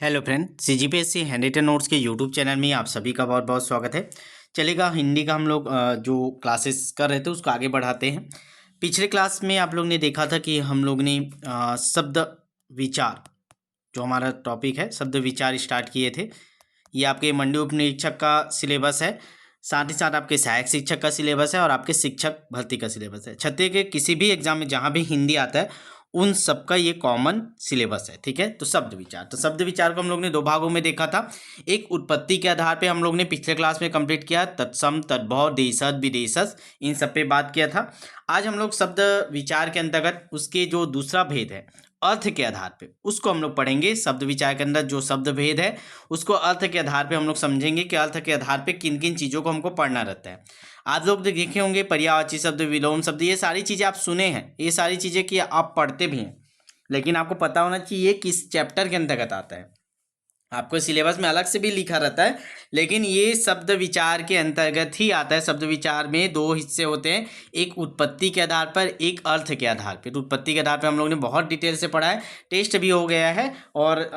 Hello friend, CGPSC handwritten notes के YouTube channel में आप सभी का बहुत बहुत स्वागत है। चलेगा, हिंदी का हम लोग जो क्लासेस कर रहे थे उसको आगे बढ़ाते हैं। पिछले क्लास में आप लोग ने देखा था कि हम लोग ने शब्द विचार, जो हमारा टॉपिक है शब्द विचार, स्टार्ट किए थे। ये आपके मंडी उप निरीक्षक का सिलेबस है, साथ ही साथ आपके सहायक शिक्षक का सिलेबस है और आपके शिक्षक भर्ती का सिलेबस है। छठे के किसी भी एग्जाम में जहाँ भी हिंदी आता है उन सबका ये कॉमन सिलेबस है। ठीक है, तो शब्द विचार को हम लोग ने दो भागों में देखा था। एक उत्पत्ति के आधार पे हम लोग ने पिछले क्लास में कंप्लीट किया, तत्सम, तद्भव, देशज, विदेशज, इन सब पे बात किया था। आज हम लोग शब्द विचार के अंतर्गत उसके जो दूसरा भेद है अर्थ के आधार पे, उसको हम लोग पढ़ेंगे। शब्द विचार के अंदर जो शब्द भेद है उसको अर्थ के आधार पे हम लोग समझेंगे कि अर्थ के आधार पे किन किन चीज़ों को हमको पढ़ना रहता है। आप लोग देखे होंगे पर्यायवाची शब्द, विलोम शब्द, ये सारी चीज़ें आप सुने हैं, ये सारी चीज़ें कि आप पढ़ते भी हैं, लेकिन आपको पता होना चाहिए ये किस चैप्टर के अंतर्गत आता है। आपको सिलेबस में अलग से भी लिखा रहता है, लेकिन ये शब्द विचार के अंतर्गत ही आता है। शब्द विचार में दो हिस्से होते हैं, एक उत्पत्ति के आधार पर, एक अर्थ के आधार पर। तो उत्पत्ति के आधार पर हम लोग ने बहुत डिटेल से पढ़ा है, टेस्ट भी हो गया है, और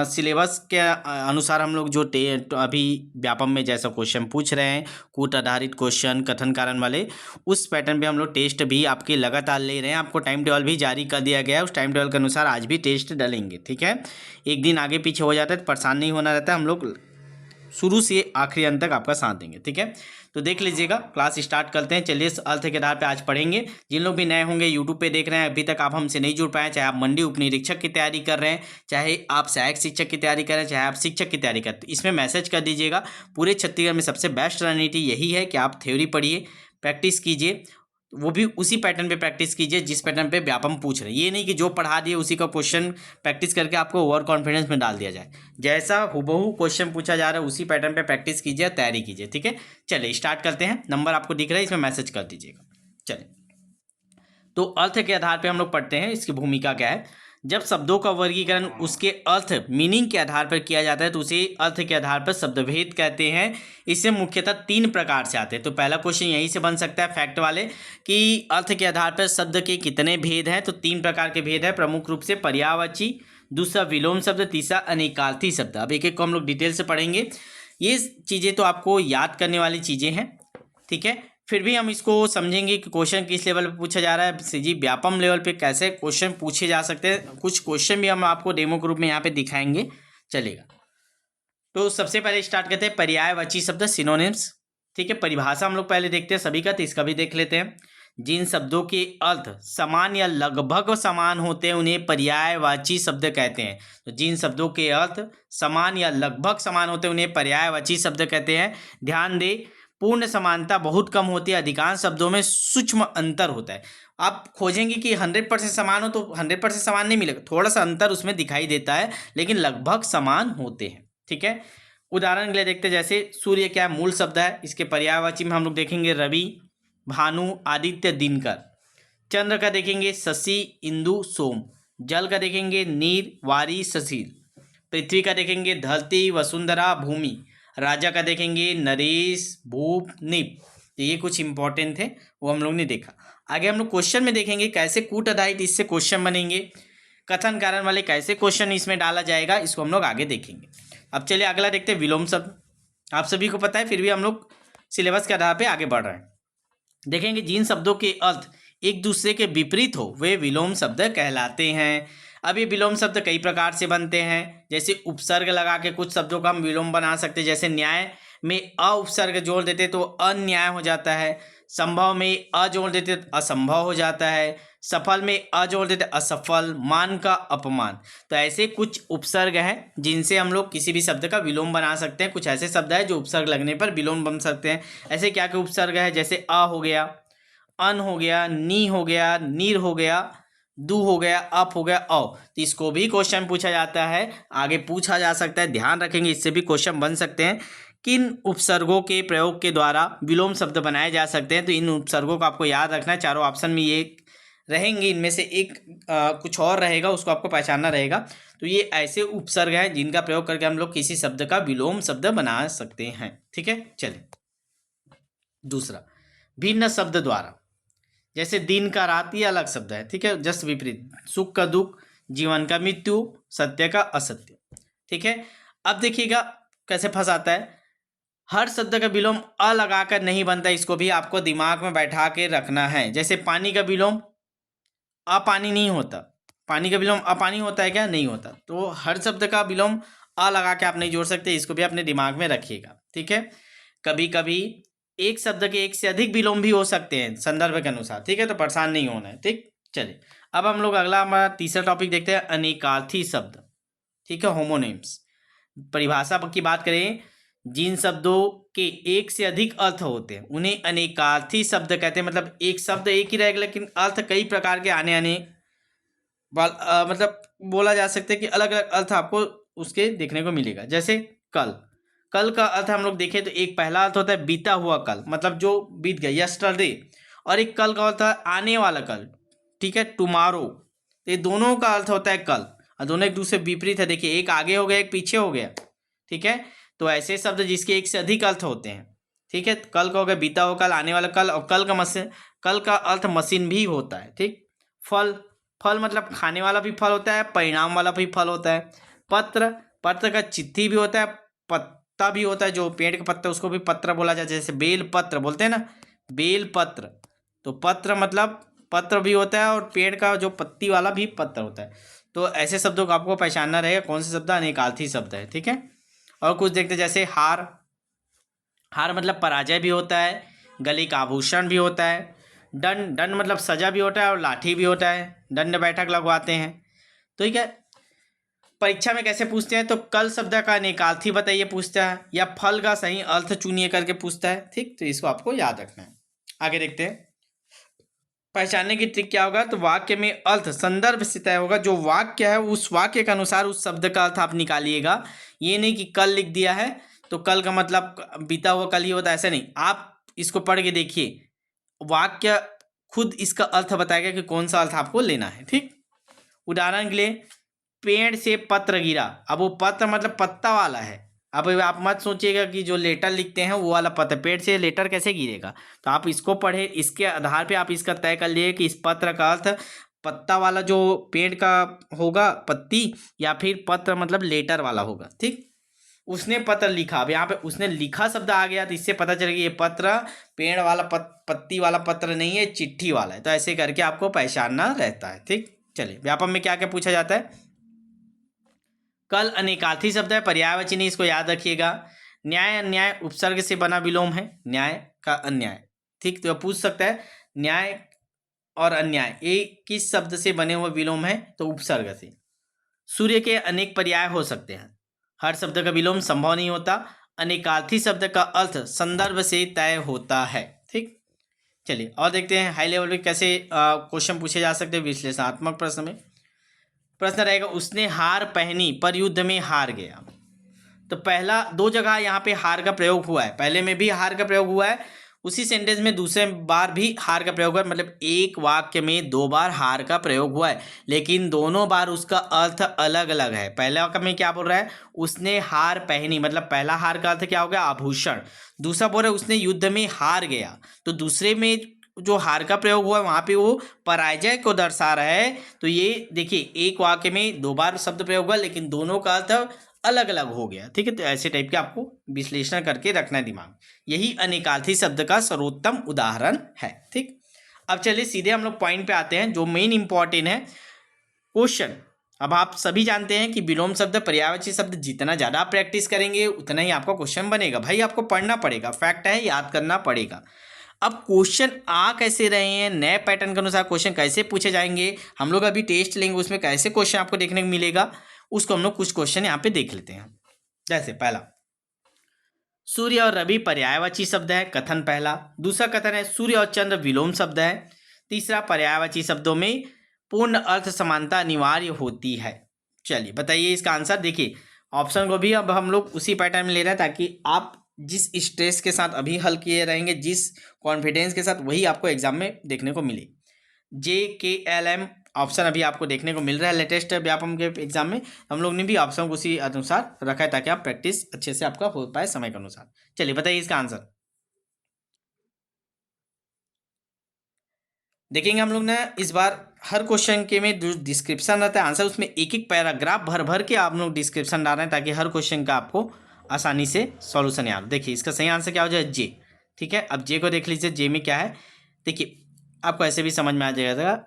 सिलेबस के अनुसार हम लोग जो अभी व्यापम में जैसा क्वेश्चन पूछ रहे हैं, कूट आधारित क्वेश्चन, कथन कारण वाले, उस पैटर्न पे हम लोग टेस्ट भी आपके लगातार ले रहे हैं। आपको टाइम टेबल भी जारी कर दिया गया है, उस टाइम टेबल के अनुसार आज भी टेस्ट डालेंगे। ठीक है, एक दिन आगे पीछे हो जाता है तो परेशान नहीं होना रहता है, हम लोग शुरू से आखिरी अंत तक आपका साथ देंगे। ठीक है, तो देख लीजिएगा, क्लास स्टार्ट करते हैं। चलिए, अर्थ के आधार पे आज पढ़ेंगे। जिन लोग भी नए होंगे, यूट्यूब पे देख रहे हैं, अभी तक आप हमसे नहीं जुड़ पाए, चाहे आप मंडी उप निरीक्षक की तैयारी कर रहे हैं, चाहे आप सहायक शिक्षक की तैयारी कर रहे हैं, चाहे आप शिक्षक की तैयारी करते हैं, इसमें मैसेज कर दीजिएगा। पूरे छत्तीसगढ़ में सबसे बेस्ट रणनीति यही है कि आप थ्योरी पढ़िए, प्रैक्टिस कीजिए, वो भी उसी पैटर्न पे प्रैक्टिस कीजिए जिस पैटर्न पे व्यापम पूछ रहे हैं। ये नहीं कि जो पढ़ा दिए उसी का क्वेश्चन प्रैक्टिस करके आपको ओवर कॉन्फिडेंस में डाल दिया जाए। जैसा हुबहू क्वेश्चन पूछा जा रहा है उसी पैटर्न पे प्रैक्टिस कीजिए, तैयारी कीजिए। ठीक है, चलिए स्टार्ट करते हैं। नंबर आपको दिख रहा है, इसमें मैसेज कर दीजिएगा। चलिए, तो अर्थ के आधार पे हम लोग पढ़ते हैं, इसकी भूमिका क्या है। जब शब्दों का वर्गीकरण उसके अर्थ, मीनिंग के आधार पर किया जाता है तो उसे अर्थ के आधार पर शब्दभेद कहते हैं। इसे मुख्यतः तीन प्रकार से आते हैं। तो पहला क्वेश्चन यहीं से बन सकता है फैक्ट वाले, कि अर्थ के आधार पर शब्द के कितने भेद हैं। तो तीन प्रकार के भेद है, प्रमुख रूप से पर्यायवाची, दूसरा विलोम शब्द, तीसरा अनेकार्थी शब्द। अब एक एक को हम लोग डिटेल से पढ़ेंगे। ये चीज़ें तो आपको याद करने वाली चीज़ें हैं। ठीक है, फिर भी हम इसको समझेंगे कि क्वेश्चन किस लेवल पे पूछा जा रहा है। जी, व्यापम लेवल पे कैसे क्वेश्चन पूछे जा सकते हैं, कुछ क्वेश्चन भी हम आपको डेमो ग्रुप में यहाँ पे दिखाएंगे। चलेगा, तो सबसे पहले स्टार्ट करते हैं पर्यायवाची शब्द, सिनोनिम्स। ठीक है, परिभाषा हम लोग पहले देखते हैं सभी का, तो इसका भी देख लेते हैं। जिन शब्दों के अर्थ समान या लगभग समान होते हैं उन्हें पर्यायवाची शब्द कहते हैं। तो जिन शब्दों के अर्थ समान या लगभग समान होते हैं उन्हें पर्यायवाची शब्द कहते हैं। ध्यान दें, पूर्ण समानता बहुत कम होती है, अधिकांश शब्दों में सूक्ष्म अंतर होता है। आप खोजेंगे कि 100% समान हो तो 100% समान नहीं मिलेगा, थोड़ा सा अंतर उसमें दिखाई देता है, लेकिन लगभग समान होते हैं। ठीक है, उदाहरण के लिए देखते हैं, जैसे सूर्य क्या मूल शब्द है, इसके पर्यायवाची में हम लोग देखेंगे रवि, भानु, आदित्य, दिनकर। चंद्र का देखेंगे शशि, इंदु, सोम। जल का देखेंगे नीर, वारी, ससील। पृथ्वी का देखेंगे धरती, वसुंधरा, भूमि। राजा का देखेंगे नरेश, भूप, निप। तो ये कुछ इंपॉर्टेंट थे, वो हम लोग ने देखा। आगे हम लोग क्वेश्चन में देखेंगे कैसे कूट आधारित इससे क्वेश्चन बनेंगे, कथन कारण वाले कैसे क्वेश्चन इसमें डाला जाएगा, इसको हम लोग आगे देखेंगे। अब चलिए अगला देखते हैं, विलोम शब्द। आप सभी को पता है, फिर भी हम लोग सिलेबस के आधार पर आगे बढ़ रहे हैं। देखेंगे जिन शब्दों के अर्थ एक दूसरे के विपरीत हो वे विलोम शब्द कहलाते हैं। अब ये विलोम शब्द कई प्रकार से बनते हैं, जैसे उपसर्ग लगा के कुछ शब्दों का हम विलोम बना सकते हैं। जैसे न्याय में अ उपसर्ग जोड़ देते तो अन्याय हो जाता है, संभव में अ जोड़ देते तो असंभव हो जाता है, सफल में अ जोड़ देते असफल, मान का अपमान। तो ऐसे कुछ उपसर्ग हैं जिनसे हम लोग किसी भी शब्द का विलोम बना सकते हैं। कुछ ऐसे शब्द हैं जो उपसर्ग लगने पर विलोम बन सकते हैं। ऐसे क्या क्या उपसर्ग है, जैसे अ हो गया, अन हो गया, नी हो गया, नीर हो गया, दू हो गया, अप हो गया, औ। तो इसको भी क्वेश्चन पूछा जाता है, आगे पूछा जा सकता है। ध्यान रखेंगे, इससे भी क्वेश्चन बन सकते हैं। किन उपसर्गों के प्रयोग के द्वारा विलोम शब्द बनाए जा सकते हैं। तो इन उपसर्गों को आपको याद रखना है। चारों ऑप्शन में ये रहेंगे, इनमें से एक कुछ और रहेगा, उसको आपको पहचानना रहेगा। तो ये ऐसे उपसर्ग हैं जिनका प्रयोग करके हम लोग किसी शब्द का विलोम शब्द बना सकते हैं। ठीक है, चलिए दूसरा, भिन्न शब्द द्वारा। जैसे दिन का रात, ये अलग शब्द है। ठीक है, जस्ट विपरीत। सुख का दुख, जीवन का मृत्यु, सत्य का असत्य। ठीक है। अब देखिएगा कैसे फंसाता है। हर शब्द का विलोम अ लगाकर नहीं बनता, इसको भी आपको दिमाग में बैठा के रखना है। जैसे पानी का विलोम अपानी नहीं होता, पानी का विलोम अपानी होता है क्या? नहीं होता। तो हर शब्द का विलोम अ लगा के आप नहीं जोड़ सकते, इसको भी अपने दिमाग में रखिएगा। ठीक है। कभी कभी एक शब्द के एक से अधिक विलोम भी हो सकते हैं संदर्भ के अनुसार। ठीक है, तो परेशान नहीं होना है। ठीक, चलिए अब हम लोग अगला हमारा तीसरा टॉपिक देखते हैं, अनेकार्थी शब्द। ठीक है, होमोनिम्स। परिभाषा की बात करें, जिन शब्दों के एक से अधिक अर्थ होते हैं उन्हें अनेकार्थी शब्द कहते हैं। मतलब एक शब्द एक ही रहेगा लेकिन अर्थ कई प्रकार के आने आने मतलब बोला जा सकता है कि अलग अलग अर्थ आपको उसके देखने को मिलेगा। जैसे कल, कल का अर्थ हम लोग देखें तो एक पहला अर्थ होता है बीता हुआ कल, मतलब जो बीत गया, यस्टरडे। और एक कल का होता है आने वाला कल। ठीक है, टुमारो। तो ये दोनों का अर्थ होता है कल, और दोनों एक दूसरे विपरीत है। देखिए, एक आगे हो गया, एक पीछे हो गया। ठीक है, तो ऐसे शब्द जिसके एक से अधिक अर्थ होते हैं। ठीक है, कल का हो गया बीता हुआ कल, आने वाला कल, और कल का अर्थ मशीन भी होता है। ठीक, फल, फल मतलब खाने वाला भी फल होता है, परिणाम वाला भी फल होता है। पत्र, पत्र का चिट्ठी भी होता है, पत्ता भी होता है, जो पेड़ का पत्ता उसको भी पत्र बोला जाता है। जैसे बेल पत्र बोलते हैं ना, बेल पत्र। तो पत्र मतलब पत्र भी होता है, और पेड़ का जो पत्ती वाला भी पत्र होता है। तो ऐसे शब्दों को आपको पहचानना रहेगा कौन से शब्द अनेकार्थी शब्द है। ठीक है, और कुछ देखते हैं, जैसे हार, हार मतलब पराजय भी होता है, गले का आभूषण भी होता है। दंड, दंड मतलब सजा भी होता है, और लाठी भी होता है, दंड बैठक लगवाते हैं। तो ठीक है, परीक्षा में कैसे पूछते हैं, तो कल शब्द का अनेकार्थी बताइए पूछता है, या फल का सही अर्थ चुनिए करके पूछता है। ठीक, तो इसको आपको याद रखना है। आगे देखते हैं, पहचानने की ट्रिक क्या होगा, तो वाक्य में अर्थ संदर्भ से तय होगा। जो वाक्य है उस वाक्य के अनुसार उस शब्द का अर्थ आप निकालिएगा। ये नहीं कि कल लिख दिया है तो कल का मतलब बीता हुआ कल ही होता है, ऐसा नहीं। आप इसको पढ़ के देखिए, वाक्य खुद इसका अर्थ बताएगा कि कौन सा अर्थ आपको लेना है। ठीक, उदाहरण के लिए, पेड़ से पत्र गिरा। अब वो पत्र मतलब पत्ता वाला है। अब आप मत सोचिएगा कि जो लेटर लिखते हैं वो वाला पत्र, पेड़ से लेटर कैसे गिरेगा। तो आप इसको पढ़े, इसके आधार पे आप इसका तय कर लिए कि इस पत्र का अर्थ पत्ता वाला जो पेड़ का होगा, पत्ती, या फिर पत्र मतलब लेटर वाला होगा। ठीक, उसने पत्र लिखा। अब यहाँ पे उसने लिखा शब्द आ गया, तो इससे पता चलेगा ये पत्र पेड़ वाला पत्ती वाला पत्र नहीं है, चिट्ठी वाला है। तो ऐसे करके आपको पहचानना रहता है। ठीक, चलिए व्यापक में क्या क्या पूछा जाता है। कल अनेकार्थी शब्द है, पर्यायवाची नहीं, इसको याद रखिएगा। न्याय, अन्याय उपसर्ग से बना विलोम है, न्याय का अन्याय। ठीक, तो पूछ सकता है न्याय और अन्याय एक किस शब्द से बने हुए विलोम है, तो उपसर्ग से। सूर्य के अनेक पर्याय हो सकते हैं, हर शब्द का विलोम संभव नहीं होता। अनेकार्थी शब्द का अर्थ संदर्भ से तय होता है। ठीक, चलिए और देखते हैं हाई लेवल पे कैसे क्वेश्चन पूछे जा सकते हैं विश्लेषणात्मक प्रश्न में। प्रश्न रहेगा, उसने हार पहनी पर युद्ध में हार गया। तो पहला दो जगह यहाँ पे हार का प्रयोग हुआ है, पहले में भी हार का प्रयोग हुआ है, उसी सेंटेंस में दूसरे बार भी हार का प्रयोग हुआ है। मतलब एक वाक्य में दो बार हार का प्रयोग हुआ है, लेकिन दोनों बार उसका अर्थ अलग अलग है। पहले वाक्य में क्या बोल रहा है, उसने हार पहनी, मतलब पहला हार का अर्थ क्या हो गया, आभूषण। दूसरा बोल रहा है उसने युद्ध में हार गया, तो दूसरे में जो हार का प्रयोग हुआ है वहां पे वो पराजय को दर्शा रहा है। तो ये देखिए, एक वाक्य में दो बार शब्द प्रयोग हुआ लेकिन दोनों का अर्थ अलग अलग हो गया। ठीक है, तो ऐसे टाइप के आपको विश्लेषण करके रखना है दिमाग। यही अनेकार्थी शब्द का सर्वोत्तम उदाहरण है। ठीक, अब चलिए सीधे हम लोग पॉइंट पे आते हैं जो मेन इंपॉर्टेंट है, क्वेश्चन। अब आप सभी जानते हैं कि विलोम शब्द, पर्यायवाची शब्द जितना ज़्यादा आप प्रैक्टिस करेंगे उतना ही आपका क्वेश्चन बनेगा। भाई आपको पढ़ना पड़ेगा, फैक्ट है, याद करना पड़ेगा। अब क्वेश्चन आ कैसे रहे हैं, नए पैटर्न के अनुसार क्वेश्चन कैसे पूछे जाएंगे, हम लोग अभी टेस्ट लेंगे, उसमें कैसे क्वेश्चन आपको देखने को मिलेगा, उसको हम लोग कुछ क्वेश्चन यहाँ पे देख लेते हैं। जैसे पहला, सूर्य और रवि पर्यायवाची शब्द है, कथन पहला। दूसरा कथन है सूर्य और चंद्र विलोम शब्द है। तीसरा, पर्यायवाची शब्दों में पूर्ण अर्थ समानता अनिवार्य होती है। चलिए बताइए इसका आंसर। देखिए ऑप्शन को भी अब हम लोग उसी पैटर्न में ले रहे हैं ताकि आप जिस स्ट्रेस के साथ अभी हल किए रहेंगे, जिस कॉन्फिडेंस के साथ, वही आपको एग्जाम में देखने को मिले। JKLM ऑप्शन अभी आपको देखने को मिल रहा है लेटेस्ट व्यापम के एग्जाम में। हम लोग ने भी ऑप्शन को उसी अनुसार रखा है ताकि आप प्रैक्टिस अच्छे से आपका हो पाए समय के अनुसार। चलिए बताइए इसका आंसर। देखेंगे हम लोग ना इस बार हर क्वेश्चन के में जो डिस्क्रिप्शन रहता है आंसर, उसमें एक एक पैराग्राफ भर भर के आप लोग डिस्क्रिप्शन डाल रहे हैं ताकि हर क्वेश्चन का आपको आसानी से सॉल्यूशन याद हो। देखिए इसका सही आंसर क्या हो जाए, जे। ठीक है, अब जे को देख लीजिए, जे में क्या है। देखिए आपको ऐसे भी समझ में आ जाएगा,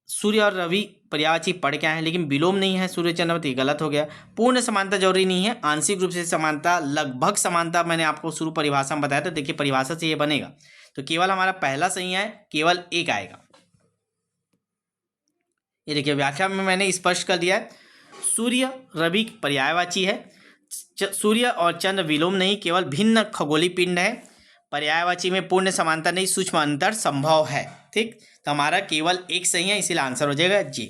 सूर्य और रवि पर्यायवाची पढ़ क्या है, लेकिन विलोम नहीं है सूर्य चंद्रमा, तो ये गलत हो गया। पूर्ण समानता जरूरी नहीं है, आंशिक रूप से समानता, लगभग समानता मैंने आपको शुरू परिभाषा में बताया था। देखिए परिभाषा से ये बनेगा, तो केवल हमारा पहला सही है, केवल एक आएगा। ये देखिए व्याख्या में मैंने स्पष्ट कर दिया है, सूर्य रवि पर्यायवाची है, सूर्य और चंद्र विलोम नहीं, केवल भिन्न खगोलीय पिंड है। पर्यायवाची में पूर्ण समानता नहीं, सूक्ष्म अंतर संभव है। ठीक, तो हमारा केवल एक सही है, इसीलिए आंसर हो जाएगा जी।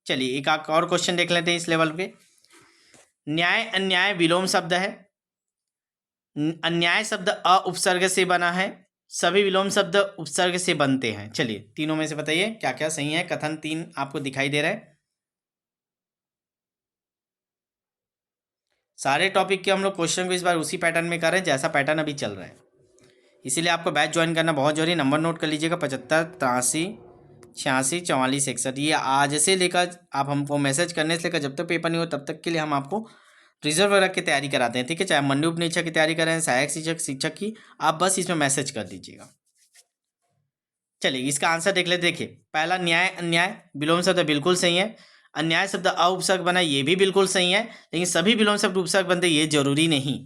चलिए एक और क्वेश्चन देख लेते हैं इस लेवल पे। न्याय अन्याय विलोम शब्द है, अन्याय शब्द अ उपसर्ग से बना है, सभी विलोम शब्द उपसर्ग से बनते हैं। चलिए तीनों में से बताइए क्या क्या सही है। कथन 3 आपको दिखाई दे रहा है। सारे टॉपिक के हम लोग क्वेश्चन को इस बार उसी पैटर्न में कर रहे हैं जैसा पैटर्न अभी चल रहा है, इसीलिए आपको बैच ज्वाइन करना बहुत जरूरी। नंबर नोट कर लीजिएगा, 75 83 86 44 61। ये आज से लेकर आप हमको मैसेज करने से लेकर जब तक पेपर नहीं हो तब तक के लिए हम आपको रिजर्व रख के तैयारी कराते हैं। ठीक है, चाहे मंडी उपनिरीक्षक की तैयारी करें, सहायक शिक्षक की, आप बस इसमें मैसेज कर दीजिएगा। चलिए इसका आंसर देख लेते। देखिए पहला न्याय अन्याय विलोम शब्द बिल्कुल सही है, अन्याय शब्द अ उपसर्ग बना ये भी बिल्कुल सही है, लेकिन सभी विलोम शब्द उपसर्ग बनते ये जरूरी नहीं।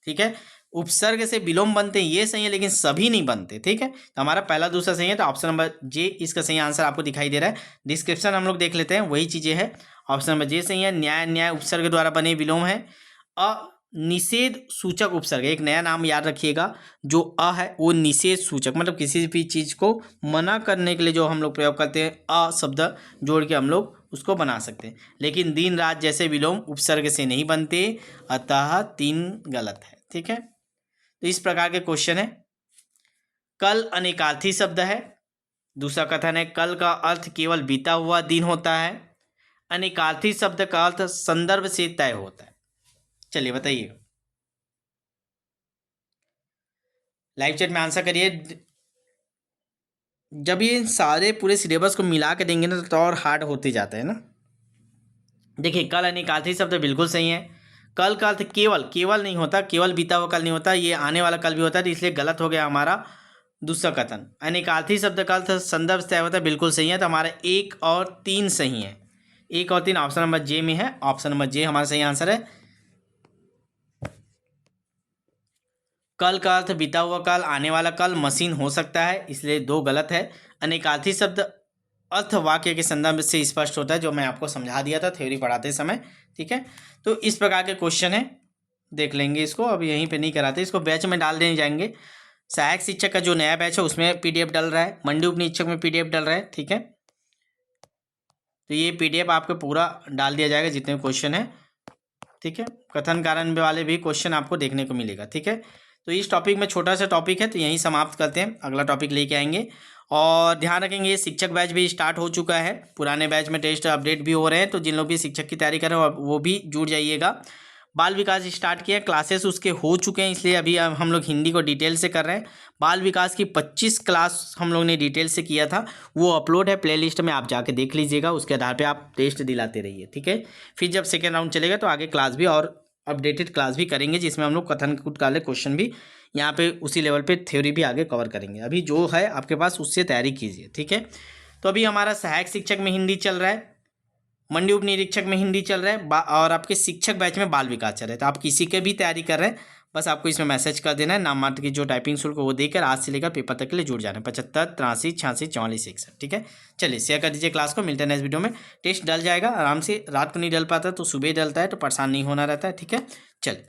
ठीक है, उपसर्ग से विलोम बनते हैं ये सही है, लेकिन सभी नहीं बनते। ठीक है, तो हमारा पहला दूसरा सही है, तो ऑप्शन नंबर जे इसका सही आंसर आपको दिखाई दे रहा है। डिस्क्रिप्शन हम लोग देख लेते हैं, वही चीजें हैं। ऑप्शन नंबर जे सही है, न्याय अन्याय उपसर्ग द्वारा बने विलोम है। निषेध सूचक उपसर्ग, एक नया नाम याद रखिएगा, जो अ है वो निषेध सूचक, मतलब किसी भी चीज को मना करने के लिए जो हम लोग प्रयोग करते हैं, अ शब्द जोड़ के हम लोग उसको बना सकते हैं, लेकिन दिन रात जैसे विलोम उपसर्ग से नहीं बनते, अतः 3 गलत है। ठीक है, तो इस प्रकार के क्वेश्चन है। कल अनेकार्थी शब्द है। दूसरा कथन है, कल का अर्थ केवल बीता हुआ दिन होता है। अनेकार्थी शब्द का अर्थ संदर्भ से तय होता है। चलिए बताइए, लाइव चैट में आंसर करिए। जब ये सारे पूरे सिलेबस को मिला के देंगे ना तो और हार्ड होते जाता है ना। देखिए कल अनेकार्थी शब्द बिल्कुल सही है, कल का अर्थ केवल, केवल नहीं होता, केवल बीता हुआ कल नहीं होता, ये आने वाला कल भी होता है, तो इसलिए गलत हो गया हमारा दूसरा कथन। अनेकार्थी शब्द का अर्थ संदर्भ से तय होता है, बिल्कुल सही है, तो हमारा 1 और 3 सही है। 1 और 3 ऑप्शन नंबर जे में है, ऑप्शन नंबर जे हमारा सही आंसर है। कल का अर्थ बीता हुआ कल, आने वाला कल, मशीन हो सकता है, इसलिए 2 गलत है। अनेकार्थी शब्द अर्थ वाक्य के संदर्भ से स्पष्ट होता है, जो मैं आपको समझा दिया था थ्योरी पढ़ाते समय। ठीक है, तो इस प्रकार के क्वेश्चन है, देख लेंगे इसको, अब यहीं पे नहीं कराते, इसको बैच में डाल देने जाएंगे। सहायक शिक्षक का जो नया बैच है उसमें पीडीएफ डल रहा है, मंडी उपनिरीक्षक में पीडीएफ डल रहा है। ठीक है, तो ये पीडीएफ आपको पूरा डाल दिया जाएगा जितने क्वेश्चन है। ठीक है, कथन कारण वाले भी क्वेश्चन आपको देखने को मिलेगा। ठीक है, तो इस टॉपिक में छोटा सा टॉपिक है, तो यहीं समाप्त करते हैं, अगला टॉपिक लेके आएंगे। और ध्यान रखेंगे ये शिक्षक बैच भी स्टार्ट हो चुका है, पुराने बैच में टेस्ट अपडेट भी हो रहे हैं, तो जिन लोग भी शिक्षक की तैयारी कर रहे हैं वो भी जुड़ जाइएगा। बाल विकास स्टार्ट किया, क्लासेस उसके हो चुके हैं, इसलिए अभी हम लोग हिंदी को डिटेल से कर रहे हैं। बाल विकास की 25 क्लास हम लोग ने डिटेल से किया था, वो अपलोड है प्लेलिस्ट में, आप जाके देख लीजिएगा, उसके आधार पे आप टेस्ट दिलाते रहिए। ठीक है, फिर जब सेकेंड राउंड चलेगा तो आगे क्लास भी और अपडेटेड क्लास भी करेंगे, जिसमें हम लोग कथन कुट वाले क्वेश्चन भी यहाँ पे उसी लेवल पे थ्योरी भी आगे कवर करेंगे। अभी जो है आपके पास उससे तैयारी कीजिए। ठीक है, तो अभी हमारा सहायक शिक्षक में हिंदी चल रहा है, मंडी उप निरीक्षक में हिंदी चल रहा है, और आपके शिक्षक बैच में बाल विकास चल रहा है। तो आप किसी के भी तैयारी कर रहे हैं, बस आपको इसमें मैसेज कर देना है, नाम मात्र की जो टाइपिंग शुल्क वो देकर आज से लेकर पेपर तक के लिए जुड़ जाना है। 75 83 86 44 61। ठीक है, चलिए शेयर कर दीजिए क्लास को, मिलते हैं नेक्स्ट वीडियो में। टेस्ट डल जाएगा आराम से, रात को नहीं डल पाता तो सुबह डलता है, तो परेशान नहीं होना रहता है। ठीक है, चलिए।